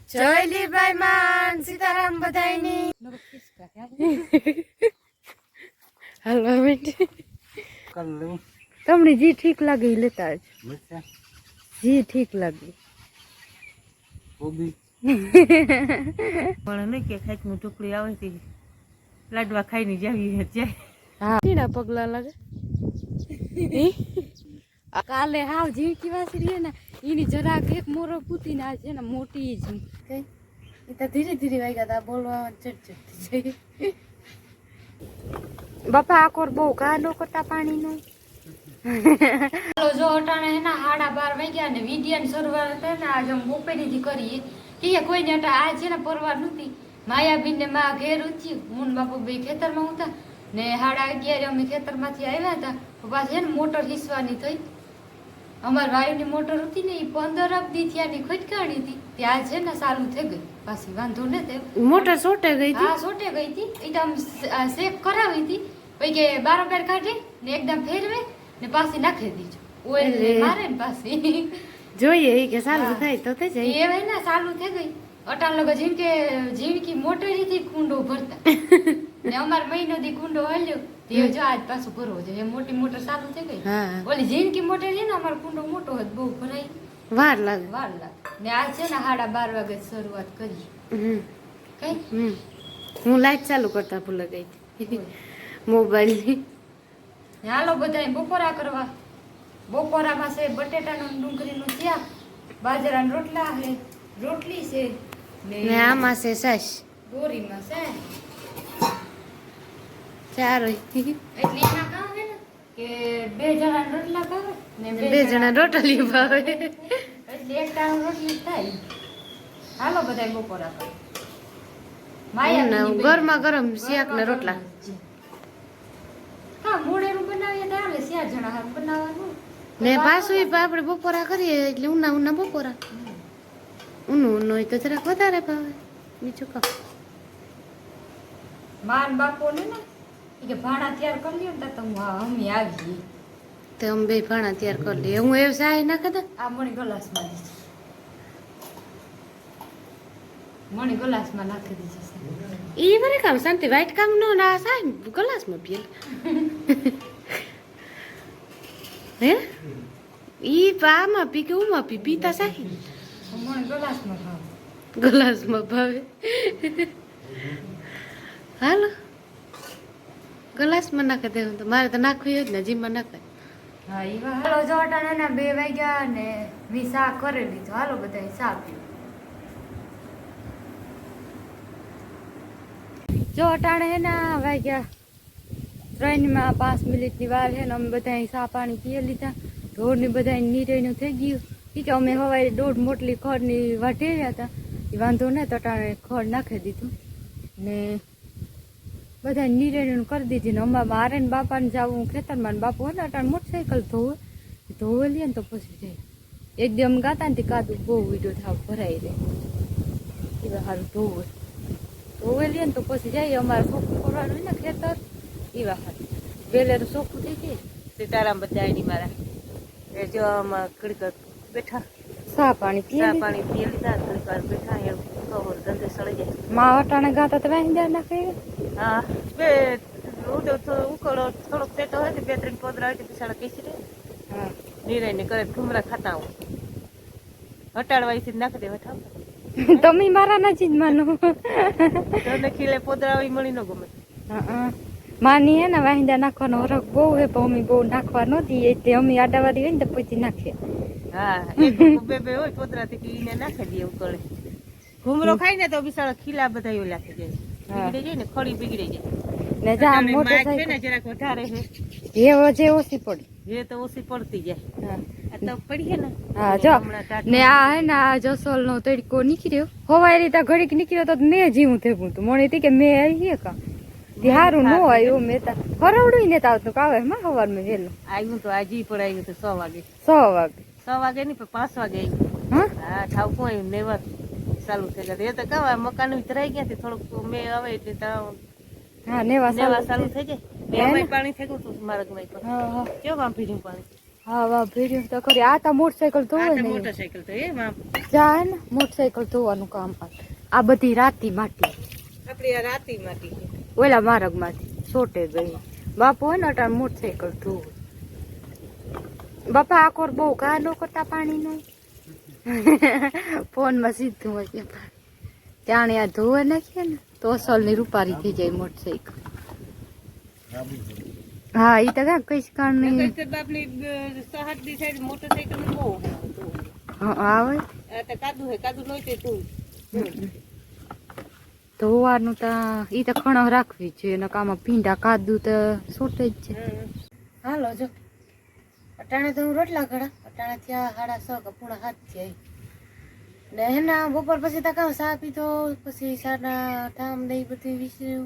જયલીભાઈ માન સીતારામ બધાયની હાલો તમને જી ઠીક લાગે લેતા જી ઠીક લાગે પણ નહીં કે ખાઈક નું ટુકડી આવે તે લાડવા ખાઈને જાવી જાય. હા ટીના પગલા લાગે કાલે હાવ જીવકી વાસરી ને એની જરાક એક મોરો પૂતીને આ છે ને મોટી જ કઈ એ તો ધીરે ધીરે વાગ્યા તા બોલવા ચડચડતી જઈ બાપા આકોર બહુ ગાડો કરતા પાણીનું. હાલો જો અટાણે એના 12:30 વાગ્યા ને વિડિયાની શરૂઆત હતા ને આજ અમે બપોરેથી કરીએ કે કોઈને અટા આ છે ને પરવાર નહોતી માયાબીન ને માં ઘેર ઉચ્યું હું બાપુ બે ખેતરમાં હતા ને 11:30 અમે ખેતરમાંથી આવ્યા હતા પાછી ને મોટર હિસવાની થઈ. અમાર વાયુની મોટર હતી ને એ 15 દી થયાની ખોટકાણી હતી ત્યાં છે ને ચાલુ થઈ ગઈ પાછી વાંધો ને તે મોટર સોટે ગઈ હતી. હા સોટે ગઈ હતી એકદમ શેક કરાવી હતી પછી કે બારોબાર કાઢે ને એકદમ ફેરવે ને પાછી નાખી દીજો ઓઇલ મારે ને પાછી જોઈએ એ કે ચાલુ થાય તો થઈ જાય એ ને ચાલુ થઈ ગઈ અટાણ લગા જીવકી મોટરીથી કુંડો ભરતા ને અમાર મહિનો દી કુંડો હાલ્યો તે જો આજ પાછું ભરવો છે મોટી મોટર ચાલુ થઈ ગઈ. ઓલી જીનકી મોટર છે ને અમારો કુંડો મોટો હતો બહુ ભરાય વાર લાગે ને આજ છે ને 12:30 વાગે શરૂઆત કરી કઈ હું લાઈટ ચાલુ કરતા ભૂલ ગઈ મોબાઈલ ની. હાલો બધા બપોરા કરવા બપોરામાં છે બટેટાનું ડુંગળીનું શાક બાજરાના રોટલા છે રોટલી છે ને આમાં છે સાસ દોરીમાં છે ચારો એટલે એમાં કામ છે ને કે 2 જણા રોટલા ભાવે ને 2 જણા રોટલી ભાવે એટલે એક ટાણું રોટલી થાય. હાલો બધા બપોરા પર માયા ગરમા ગરમ શાક ને રોટલા હા મોડેરું બનાવીએ તો હાલે 4 જણા હાર બનાવવાનું ને પાછું આપણે બપોરા કરીએ એટલે ઉના બપોરા ઉનું હોય તો જરાક વધારે ભાવે બીજું કામ. માન બાપો ને કે ભાણા તૈયાર કરી લ્યો ને તો હું અમે આવી તો અમે બે ભાણા તૈયાર કરી લઈએ. હું એવું સાય નાખે તો આ મણી ગ્લાસમાં મણી ગ્લાસમાં નાખી દીધી ઈ વરે કામ શાંતિ વાઈટ કામ નો ના સાય ગ્લાસમાં પીએ હે ઈ પામાં પી કે ઉમાં પીતા સાય ગ્લાસમાં ભાવે હાલો ગ્લાસમાં નાખી દેવું તો મારે તો નાખવી જ ને જીમાં નાખાય. હા એ હાલો જો અટાણા 2 વાગ્યા ને વી શા કરી લીધું. હાલો બધા શા પીવું જો અટાણે હે ના વાગ્યા 3 માં 5 મિનિટની વાર છે ને અમે બધા શા પાણી પીએ લીધા. ઢોરની બધા નીરેનું થઈ ગયું કે અમે હવારે 1.5 મોટલી ખડની વાટેર્યા હતા એ વાંધો ને તટાણે ખડ નાખી દીધું ને બધા નીરેનું કરી દીધી ને અમારા મારે ને બાપાને જવું ખેતરમાં ને બાપુ હતા અટાણે મોટરસાઇકલ ધોવે લે ને તો પછી જાય એકદમ ગાતા ને કાદું બહુ વીડો થાવ ભરાઈ રહે એ સારું ધોવે લે ને તો પછી જાય અમારે ચોખ્ખું કરવાનું હોય ને ખેતર એવા સારું વેલેરું ચોખ્ખું થઈ જાય. સીતારામ બધા ની મારા એ જો આમાં કડક બેઠા સા પાણી પીએ લીધા થોડીક વાર બેઠા એમ ખબર ધંધે સળી જાય. માં અટાણે ગાતા તો વાંધા નાખે હા બે ઉકળો થોડોક સેટો હોય 2-3 પોદરા હોય તો સાડા કેસી રહે. હા નિરાય ને કરે ઘુમરા ખાતા આવું હટાડવાથી નાખી દે વઠા તમે મારા નથી જ માનો તને ખીલે પોદરા હોય મળી ન ગમે. હા માની હે ને વાંધા નાખવાનો હરખ બહુ હે પણ અમે બહુ નાખવા ન દઈએ એટલે અમે આડાવાળી હોય ને તો પછી નાખીએ. હા બે હોય પોદરાથી કીને નાખી દે ઉકળે ઘુમરો ખાઈ ને તો બિચારા ખીલા બધા એવું લાગી જાય બગડી જાય ને ખડી બગડી જાય ને જા મોટરસાઇકલ ને જરાક વધારે છે એ વજે ઓછી પડી એ તો ઓછી પડતી જાય. આ તો પડી છે ને હા જો ને આ હે ને આ જસોલ નો તડકો નીકળ્યો હોવાય રીતે ઘડીક નીકળ્યો તો મેં જીવું થયું તું મને હતી કે મેં આવી કા હારું ન આવ્યું મેં તો ફરવડું ને આવતું કાવે માં સવારમાં વહેલું આવ્યું તો આજી પણ આવ્યું તો 6 વાગે 6 વાગે નહીં પણ 5 વાગે આવ્યું. હા ઠાવ કોઈ નેવા ચાલુ થઈ ગયા એ તો કવા મકાન ઉતરાઈ ગયા થોડુંક મેં આવે એટલે હા નેવા ચાલુ થઈ જાય. પાણી થઈ ગયું તું મારા ઘરમાં કેવું આમ પીડ્યું પાણી હા વાહ ભેર્યું તો ખરી આ તો મોટરસાયકલ આ ધોવે તો ને મોટરસાયકલ તો એમ જાય ને મોટરસાયકલ ધોવાનું કામ આવે આ બધી રાતી માટી આપડી આ રાતી માંથી ઓલા માર્ગમાંથી સોટે ગઈ બાપુ હોય ને અટાણ મોટરસાયકલ ધોવે બાપા આકોર બહુ ઘા ન કરતા પાણીનું ફોનમાં સીધું હોય ત્યાં આ ધોવે નાખીએ ને તો અસલની રૂપારી થઈ જાય મોટરસાયકલ હા ઈ તો કાંઈ કઈ કારણે બાપની સહદ દી સાઈડ મોટરસાયકલ નું બહુ આવે આ તો કાદુ હે કાદુ નહોતે તું ધોવાનું તો ઈ તો ખણો રાખવી છે એના કામમાં ભીંડા કાદુ તો સોટે જ છે હાલો જો અટાણે તો હું રોટલા ઘડા અટાણે ત્યાં 6:30 પૂણા 7 થયા ને હેના બપોર પછી તો કામ ચા પીધો પછી સાડા ઠામ ને બધું વિસર્યું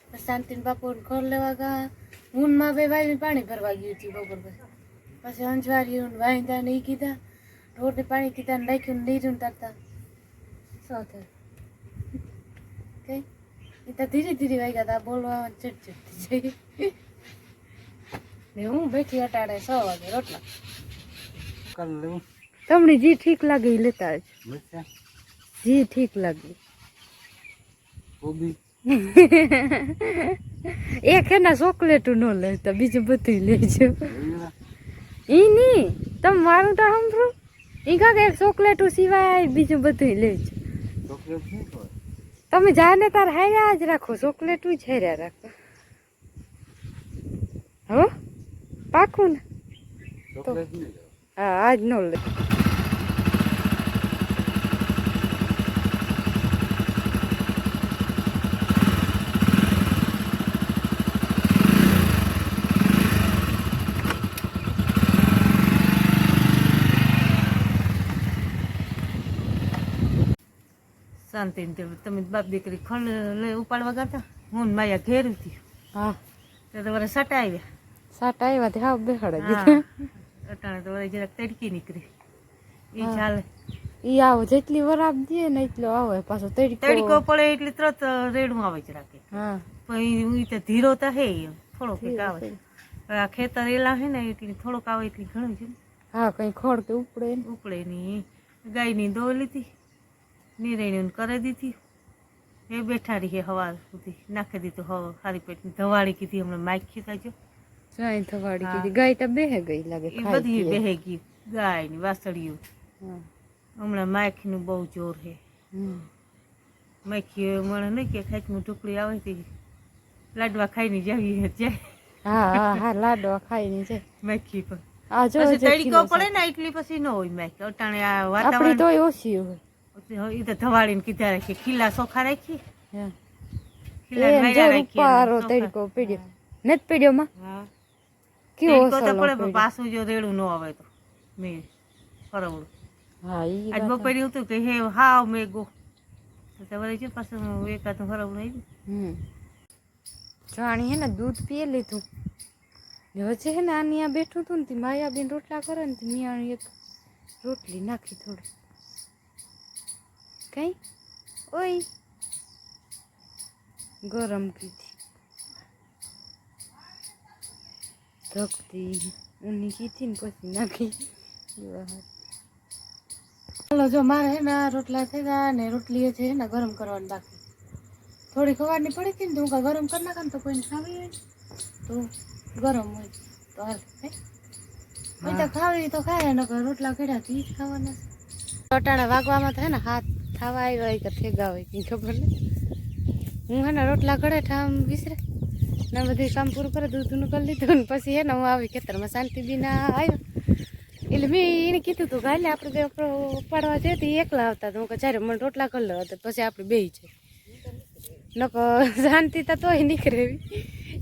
પછી શાંતિને બાપોને ઘર લેવા ગયા ઊનમાં બે ભાઈ પાણી ભરવા ગયું હતું બપોર પછી અંજવાર્યું વાંધા ને ઈ કીધા ઢોરને પાણી કીધા ને નાખ્યું ને નીરું તરતા શું થયું કઈ એ તો ધીરે ધીરે વાગ્યા હતા બોલવા ચડચડ ને હું બેઠી અટાડે 6 વાગે રોટલા તમને જે ઠીક લાગે એ લેતા જ જે ઠીક લાગે એક એના ચોકલેટું ન લેતા બીજું બધું લેજો ઈ ની તમે મારું તો સાંભળો ઈ કાંક એક ચોકલેટું સિવાય બીજું બધું લેજો તમે જાને તાર હાર્યા જ રાખો ચોકલેટું જ હાર્યા રાખો હો પાકું ને હા આજ ન લે શાંતિ તમે બાપ દીકરી ખંડ ઉપાડવા ગયા હું ને માયા ઘેરું હતી હા તો તમારે સટા આવ્યા સાટ આવ્યા તે હા બેહાડે અટાણે તો જરાક તડકી નીકળી એ ચાલે ઈ આવો જેટલી વરાપ દે ને એટલો આવે પાછો તડકો પડે એટલે તરત રેડું આવે જ રાખે હા પણ ઈ તો ધીરો તો હે થોડોક આવે આ ખેતર એલા હે ને એટલે થોડોક આવે એટલે ઘણું છે હા કઈ ખોડ કે ઉપડે ઉપડે ની ગાયની દો લીધી નિરેણી કરી દીધી એ બેઠા રહી હવા સુધી નાખી દીધું હવે ખારી પેટની ધવાળી કીધી હમણાં માખી કાજો જાય ધવાડી કીધી ગાય તો બેહે ગઈ લાગે એ બધી બેહે ગઈ ગાયની વાસળીઓ હમણાં માખીનું બહુ જોર છે માખી મને નહીં કે ખાચમાં ઢુકડી આવે તે લાડવા ખાઈને જાવી જાય હા હા લાડવા ખાઈને છે માખી પણ આ જો તડકો પડે ને એટલી પછી ન હોય માખી અટાણે આ આપણી વાતાવરણ તોય ઓછી હોય એ તો ધવાળીને કીધા રાખી ખીલા ચોખા રાખી ખીલા એમ જો રૂપારો તડકો પડ્યો નથી પડ્યો માં કેવો તડકો તો સલો પડે પણ પાછું જો રેડું ન આવે તો મેં ફરવડું હા ઈ આજ બપોરે હતું કે હે હાવ મેઘો તો સવારે જો પાછું એકાદું ફરવડું આવ્યું જાણી હે ને દૂધ પીએ લીધું ને વચ્ચે હે ને આની આ બેઠું હતું ને તે માયાબેન રોટલા કરે ને તે મિયાણી એક રોટલી નાખી થોડી કઈ ઓય ગરમ કીધી ધકતી ઊની કીધી ને પછી નાખી ચાલો જો મારે હે ને રોટલા થઈ ગયા ને રોટલી છે ને ગરમ કરવાની બાકી થોડી ખવારની પડી હતી ને તો હું કાંઈ ગરમ કરી નાખે ને તો કોઈને ખાવી હોય તો ગરમ હોય તો હાલ કોઈ તો ખાવી તો ખાય ને રોટલા કર્યા તો ઈ જ ખાવાના અટાણા વાગવામાં તો હે ને હાથ થવા આવ્યા કે થેગા હોય કંઈ ખબર નહીં હું હે ને રોટલા ઘડે ઠામ વિસરે ને બધું કામ પૂરું કરે દૂધનું કરી લીધું ને પછી હે ને હું આવી ખેતરમાં શાંતિબીના આવ્યો એટલે મેં એને કીધું હતું કે હાલે આપણે ઉપાડવા જતી એકલા આવતા તો હું કે જ્યારે મને રોટલા કરી લો તો પછી આપણે બેસી જાય નકો શાંતિ તો તોય નીકળે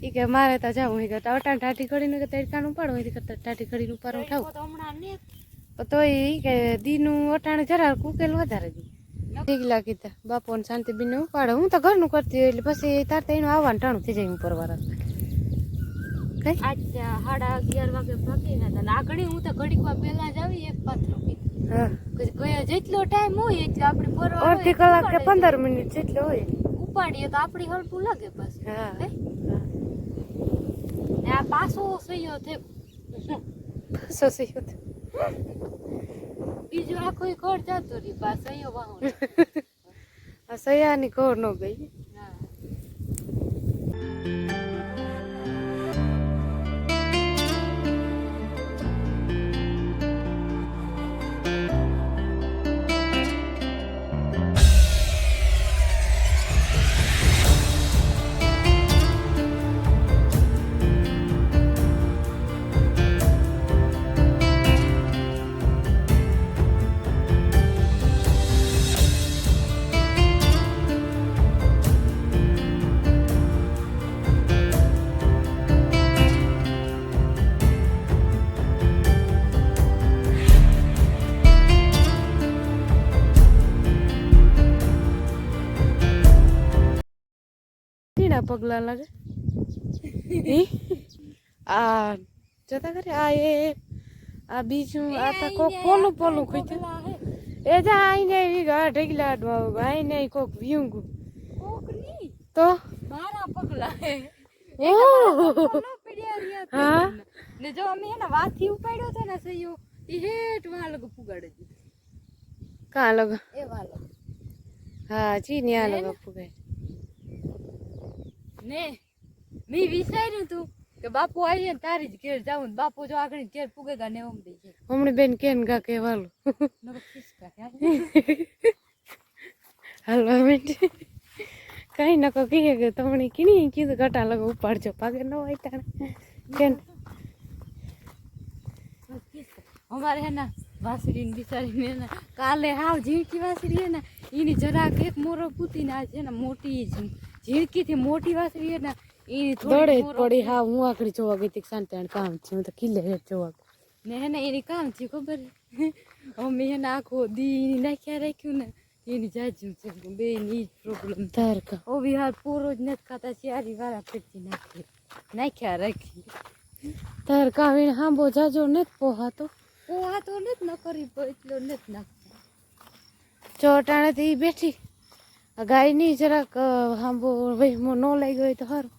એ કે મારે તો જાઉં એ કે અટાણ ટાટી કરીને કે તડકાનું ઉપાડો એ કરતા ટાટી કરીને ઉપાડો ઉઠાવું તો એ કે દીનું અટાણે જરા ઉકેલ વધારે દી ઢીગલા કીધા બાપોને શાંતિબીને ઉપાડે હું તો ઘરનું કરતી હોય એટલે પછી તાર તો એનું આવવાનું ટાણું થઈ જાય ઉપર વાળા કઈ આજ 11:30 વાગે ભાગીને હતા આગળ હું તો ઘડીકમાં પહેલા જ આવી એક પાત્ર ગયા જેટલો ટાઈમ હોય એટલે આપણે પરવા અડધી કલાક કે 15 મિનિટ જેટલો હોય ઉપાડીએ તો આપણી હલકું લાગે પાછું હા આ પાછો સહયો થયો પાછો સહયો બીજું આખો ઘર જતો રહી પાછો સહયો વાહો આ સયાની ઘર ન ગઈ પગલા લાગે આ જતા કરે આ એ આ બીજું આ તો કોક પોલું પોલું ખીચું એ જા આઈને એવી ગા ઢગલા આઈને કોક વ્યુંગું તો મારા પગલા હે હા ને જો અમે એના વાથી ઉપાડ્યો તો ને સયો ઈ હેટ વાલગ પુગાડે કા લગ એ વાલગ હા જી ને આ લગ પુગાડે ને મેં વિચાર્યું તું કે બાપુ આવીએ ને તારી જ ઘેર જાઉં બાપુ જો આગળ ઘેર પુગેગા ને ઓમ દઈ જાય હમણાં બેન કેન ગા કહેવાલું હાલો મિનિટ કઈ નકો કહીએ કે તમને કીની કીધું ઘટા લગો ઉપાડજો પાગે ન હોય તાણે કેન અમારે હે ના વાસરીને બિચારીને ને કાલે હાવ ઝીણકી વાસરી હે ને એની જરાક એક મોરો પૂતીને આ છે ને મોટી ઝીણકીથી મોટી વાસરી હે ને એની થોડી પડી હા હું આકડી જોવા ગઈ તી શાંતિ કામ છે હું તો કિલ્લે હેઠ જોવા ને હે ને એની કામ છે ખબર અમે હે ને આખો દી નાખ્યા રાખ્યું ને એની જાજુ છે બે ની પ્રોબ્લેમ તાર કા ઓ વિહાર પૂરો જ નથી ખાતા ચારી વાળા ફેરથી નાખ્યા રાખી તાર કા એને હાંબો જાજો નથી પોહાતો નથી ન કરી એટલો નથી નાખતો ચોટાણેથી બેઠી ગાયની જરાક હાંબો વહેમો ન લાગ્યો હોય તો સારું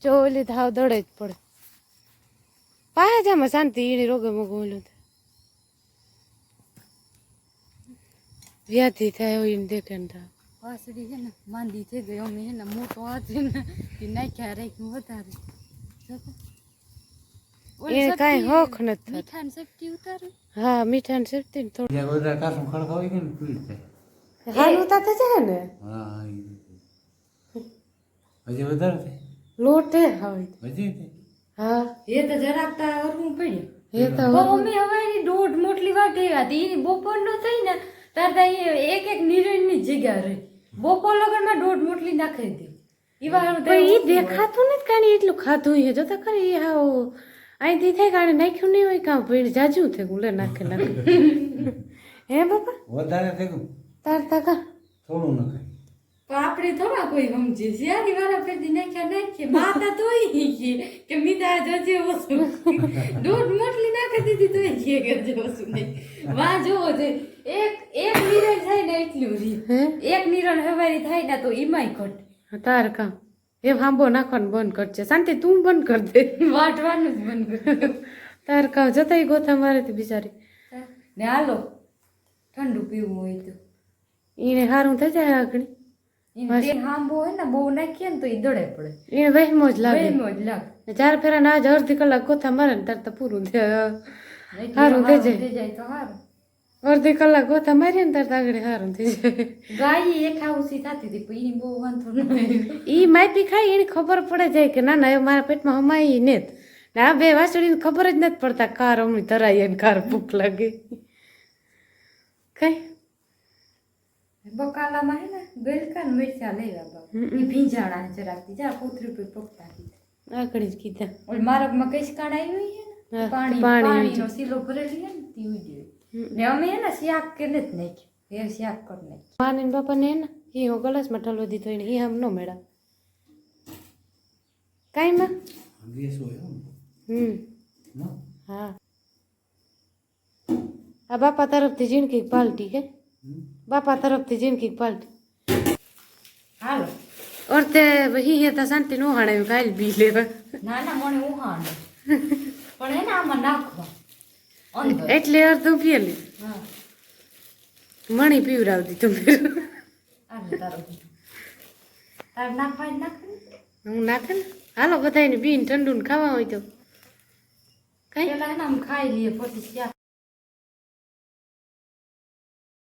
જો ઓલી હાવ દડે જ પડે પાજામાં શાંતિ એની રોગે મોગું ઓલું વ્યાધિ થાય હોય એને દેખે ને થાય વાસળી છે ને માંદી થઈ ગઈ અમે છે ને મોટો હાથ છે ને એ નાખ્યા રાખ્યું વધારે એ કાંઈ હોખ નથી મીઠાની સેફટી ઉતારે હા મીઠાની સેફટી થોડું હાલું તા તો જાય ને હજી વધારે લોટે હવે હા એ તો જરાક તા અરવું પડ્યું એ તો મમ્મી હવે એની દોઢ મોટલી વાત એવા હતી એની બપોર નો થઈ ને તાર એક એક નિરણની જગ્યા રહી બપોર લગનમાં દોઢ મોટલી નાખી દે ઈ દેખાતું નથી કાંઈ એટલું ખાધું એ જોતા ખરી હાવ અહીંથી થાય કાણે નાખ્યું નહીં હોય કાં ભાઈ જાજુ થાય ગુલે નાખે હે બાપા વધારે થયું તાર તાકા થોડું નખાય તો આપણે થોડા કોઈ સમજે શિયાળી વાળા ફેરથી નાખીએ માતા તોય કે મીઠા જજે ઓછું દોઢ મોટલી નાખી દીધી તોય કે ગજે ઓછું નહીં વાહ જોવો છે એક નિરણ થાય ને એટલું રી એક નિરણ હવારી થાય ને તો ઈમાય ઘટ તાર કામ એ હાંબો નાખવાનું બંધ કરજે શાંતિ તું બંધ કર દે વાટવાનું જ બંધ કર તાર કામ જતાય ગોથા મારે તે બિચારી ને હાલો ઠંડુ પીવું હોય તો એને સારું થઈ જાય આગળ હાંબો હોય ને બહુ નાખીએ ને તો એ દડે પડે એને વહેમો જ લાગે ચાર ફેરા ના જ અડધી કલાક ગોથા મારે ને તાર તો પૂરું સારું થઈ જાય તો સારું અડધી કલાક ગોથા મારીએ ને તાર આગળ સારું થઈ જાય ગાય એક હાઉસી થતી હતી પણ એની બહુ વાંધો નહીં ઈ માપી ખાઈ એની ખબર પડે જાય કે ના ના એ મારા પેટમાં હમાઈ ને આ બે વાસળીને ખબર જ નથી પડતા કાર અમની ધરાઈ ને કાર ભૂખ લાગે કઈ બકાલામાં હે ને ગલકા મિરચા લેવા બાપ ઈ ભીંજાણા જરાકતી જા કોથરી પર પકતા દીધા આકડી જ કીધા ઓલ મારકમાં કઈશ કાઢ આવી હે ને પાણીનો સીલો ભરેલી હે ને તી ઉડી ને અમે હે ને શાક કે નથી નાખ્યું એ શાક કર નાખ્યું માને બાપા ને ને ઈ હો ગલાસમાં ઠલો દીધો એને ઈ આમ નો મેળા કાઈ માં ગેસ હોય હા આ બાપા તરફથી જિંદગી પાલટી કે બાપા તરફથી જિંદગી પાલટી હાલો ઓરતે વહી હે તા શાંતિ નો હાણે કાલ બી લેવા ના ના મને હું હાણે પણ એને આમાં નાખવા અંદર. એટલે અડધું પીએલી હા મણી પીવરાવતી તમે આને તારું તાર નાખવા જ નાખે ને. હું નાખે ને હાલો બધાને પીને ઠંડુ ને ખાવા હોય તો કઈ પેલા એને આમ ખાઈ લઈએ પછી